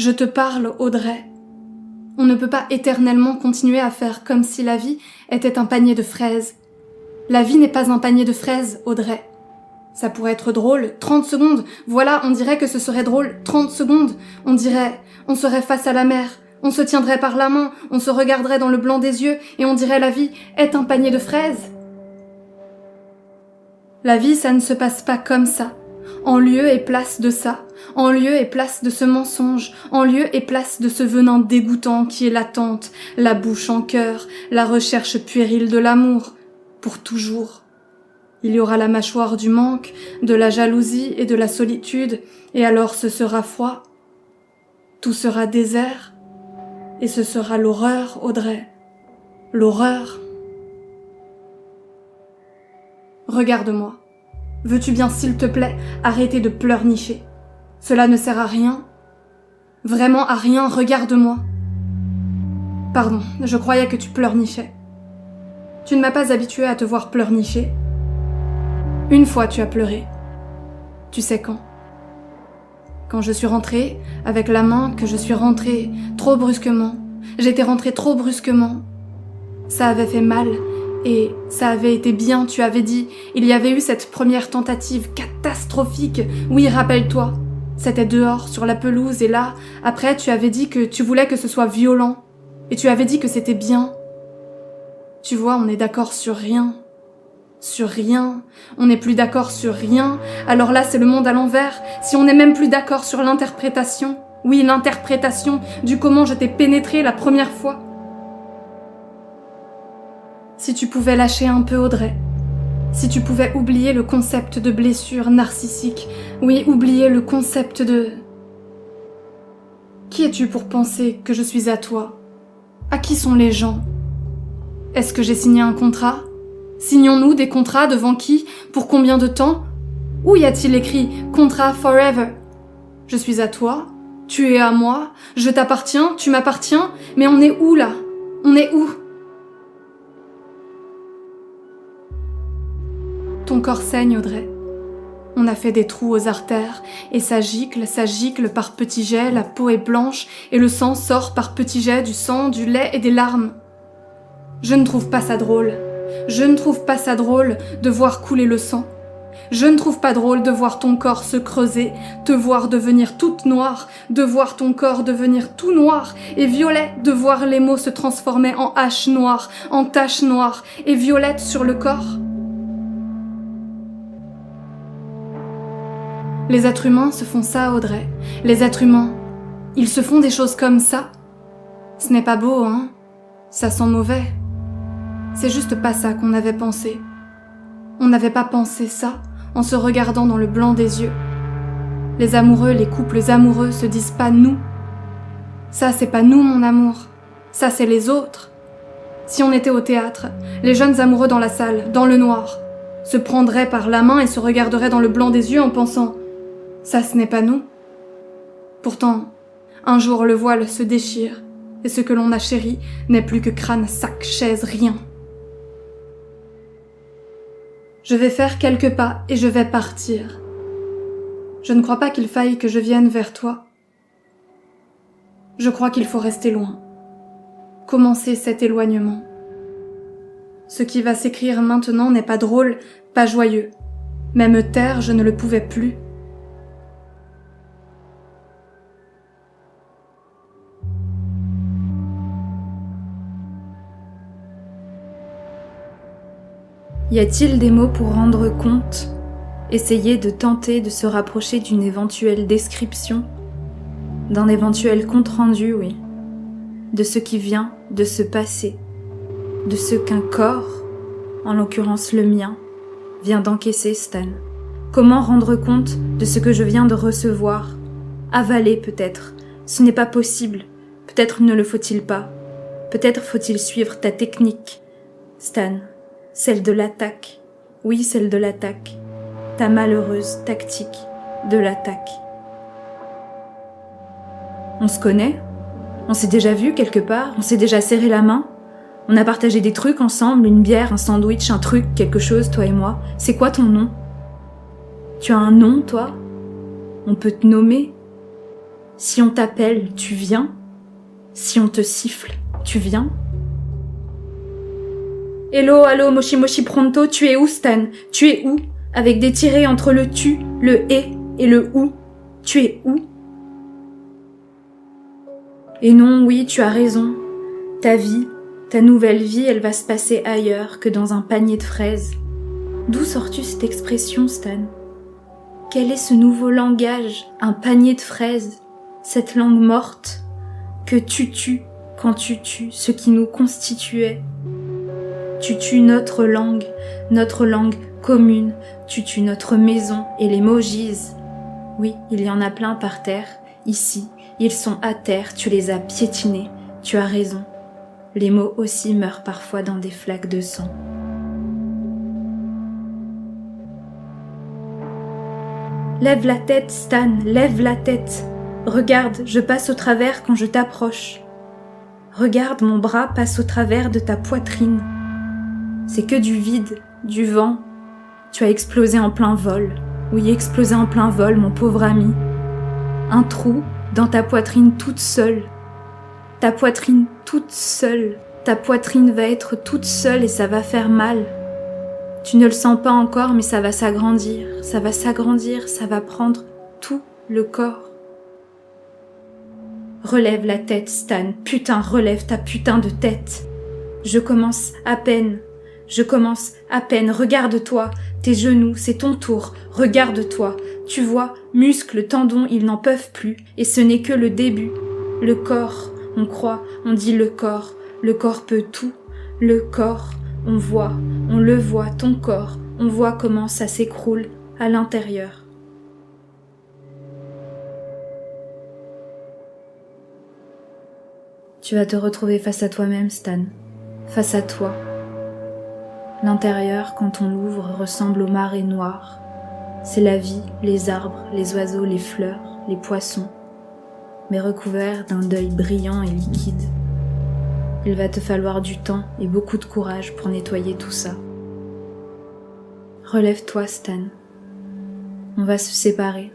Je te parle, Audrey. On ne peut pas éternellement continuer à faire comme si la vie était un panier de fraises. La vie n'est pas un panier de fraises, Audrey. Ça pourrait être drôle, 30 secondes, voilà, on dirait que ce serait drôle, 30 secondes. On serait face à la mer, on se tiendrait par la main, on se regarderait dans le blanc des yeux et on dirait la vie est un panier de fraises. La vie, ça ne se passe pas comme ça. En lieu et place de ça, en lieu et place de ce mensonge, en lieu et place de ce venin dégoûtant qui est l'attente, la bouche en cœur, la recherche puérile de l'amour, pour toujours. Il y aura la mâchoire du manque, de la jalousie et de la solitude, et alors ce sera froid. Tout sera désert, et ce sera l'horreur, Audrey. L'horreur. Regarde-moi. Veux-tu bien, s'il te plaît, arrêter de pleurnicher? Cela ne sert à rien. Vraiment à rien, regarde-moi. Pardon, je croyais que tu pleurnichais. Tu ne m'as pas habituée à te voir pleurnicher. Une fois tu as pleuré. Tu sais quand? Quand je suis rentrée, avec la main que je suis rentrée trop brusquement. J'étais rentrée trop brusquement. Ça avait fait mal. Et ça avait été bien, tu avais dit, il y avait eu cette première tentative catastrophique. Oui, rappelle-toi, c'était dehors, sur la pelouse, et là, après, tu avais dit que tu voulais que ce soit violent. Et tu avais dit que c'était bien. Tu vois, on est d'accord sur rien. Sur rien. On n'est plus d'accord sur rien. Alors là, c'est le monde à l'envers. Si on n'est même plus d'accord sur l'interprétation. Oui, l'interprétation du comment je t'ai pénétré la première fois. Si tu pouvais lâcher un peu, Audrey. Si tu pouvais oublier le concept de blessure narcissique. Oui, oublier le concept de... Qui es-tu pour penser que je suis à toi? À qui sont les gens? Est-ce que j'ai signé un contrat? Signons-nous des contrats devant qui? Pour combien de temps? Où y a-t-il écrit « contrat forever » ? Je suis à toi, tu es à moi, je t'appartiens, tu m'appartiens, mais on est où là? On est où? Ton corps saigne, Audrey. On a fait des trous aux artères, et ça gicle par petits jets, la peau est blanche, et le sang sort par petits jets du sang, du lait et des larmes. Je ne trouve pas ça drôle. Je ne trouve pas ça drôle de voir couler le sang. Je ne trouve pas drôle de voir ton corps se creuser, te voir devenir toute noire, de voir ton corps devenir tout noir, et violet, de voir les mots se transformer en haches noires, en taches noires, et violette sur le corps. Les êtres humains se font ça, Audrey. Les êtres humains, ils se font des choses comme ça. Ce n'est pas beau, hein? Ça sent mauvais. C'est juste pas ça qu'on avait pensé. On n'avait pas pensé ça en se regardant dans le blanc des yeux. Les amoureux, les couples amoureux se disent pas nous. Ça, c'est pas nous, mon amour. Ça, c'est les autres. Si on était au théâtre, les jeunes amoureux dans la salle, dans le noir, se prendraient par la main et se regarderaient dans le blanc des yeux en pensant « ça, ce n'est pas nous ». Pourtant, un jour le voile se déchire et ce que l'on a chéri n'est plus que crâne, sac, chaise, rien. Je vais faire quelques pas et je vais partir. Je ne crois pas qu'il faille que je vienne vers toi. Je crois qu'il faut rester loin. Commencer cet éloignement. Ce qui va s'écrire maintenant n'est pas drôle, pas joyeux. Mais me taire, je ne le pouvais plus. Y a-t-il des mots pour rendre compte? Essayer de tenter de se rapprocher d'une éventuelle description, d'un éventuel compte-rendu, oui, de ce qui vient de se passer, de ce qu'un corps, en l'occurrence le mien, vient d'encaisser, Stan. Comment rendre compte de ce que je viens de recevoir? Avaler peut-être, ce n'est pas possible, peut-être ne le faut-il pas, peut-être faut-il suivre ta technique, Stan. Celle de l'attaque. Oui, celle de l'attaque. Ta malheureuse tactique de l'attaque. On se connaît? On s'est déjà vu quelque part? On s'est déjà serré la main? On a partagé des trucs ensemble, une bière, un sandwich, un truc, quelque chose, toi et moi. C'est quoi ton nom? Tu as un nom, toi? On peut te nommer? Si on t'appelle, tu viens? Si on te siffle, tu viens? Hello, allô, moshi moshi pronto, tu es où Stan? Tu es où? Avec des tirés entre le tu, le et le ou. Tu es où? Et non, oui, tu as raison. Ta vie, ta nouvelle vie, elle va se passer ailleurs que dans un panier de fraises. D'où sors-tu cette expression, Stan? Quel est ce nouveau langage, un panier de fraises, cette langue morte que tu tues quand tu tues ce qui nous constituait? Tu tues notre langue commune, tu tues notre maison et les mots gisent. Oui, il y en a plein par terre, ici, ils sont à terre, tu les as piétinés, tu as raison. Les mots aussi meurent parfois dans des flaques de sang. Lève la tête, Stan, lève la tête. Regarde, je passe au travers quand je t'approche. Regarde, mon bras passe au travers de ta poitrine. C'est que du vide, du vent. Tu as explosé en plein vol. Oui, explosé en plein vol, mon pauvre ami. Un trou dans ta poitrine toute seule. Ta poitrine toute seule. Ta poitrine va être toute seule et ça va faire mal. Tu ne le sens pas encore, mais ça va s'agrandir, ça va prendre tout le corps. Relève la tête, Stan, putain, relève ta putain de tête. Je commence à peine, regarde-toi, tes genoux, c'est ton tour, regarde-toi. Tu vois, muscles, tendons, ils n'en peuvent plus, et ce n'est que le début. Le corps, on croit, on dit le corps peut tout, le corps. On voit, on le voit, ton corps, on voit comment ça s'écroule à l'intérieur. Tu vas te retrouver face à toi-même, Stan, face à toi. L'intérieur, quand on l'ouvre, ressemble aux marées noires. C'est la vie, les arbres, les oiseaux, les fleurs, les poissons, mais recouverts d'un deuil brillant et liquide. Il va te falloir du temps et beaucoup de courage pour nettoyer tout ça. Relève-toi, Stan. On va se séparer.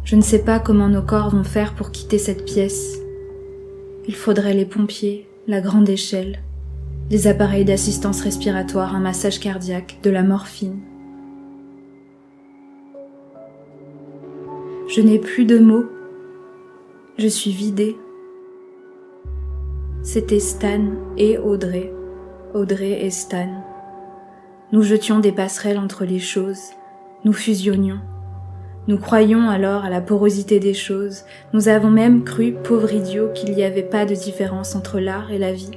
Je ne sais pas comment nos corps vont faire pour quitter cette pièce. Il faudrait les pompiers, la grande échelle, des appareils d'assistance respiratoire, un massage cardiaque, de la morphine. Je n'ai plus de mots. Je suis vidée. C'était Stan et Audrey et Stan. Nous jetions des passerelles entre les choses, nous fusionnions. Nous croyions alors à la porosité des choses, nous avons même cru, pauvres idiots, qu'il n'y avait pas de différence entre l'art et la vie.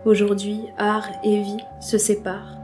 Aujourd'hui, art et vie se séparent.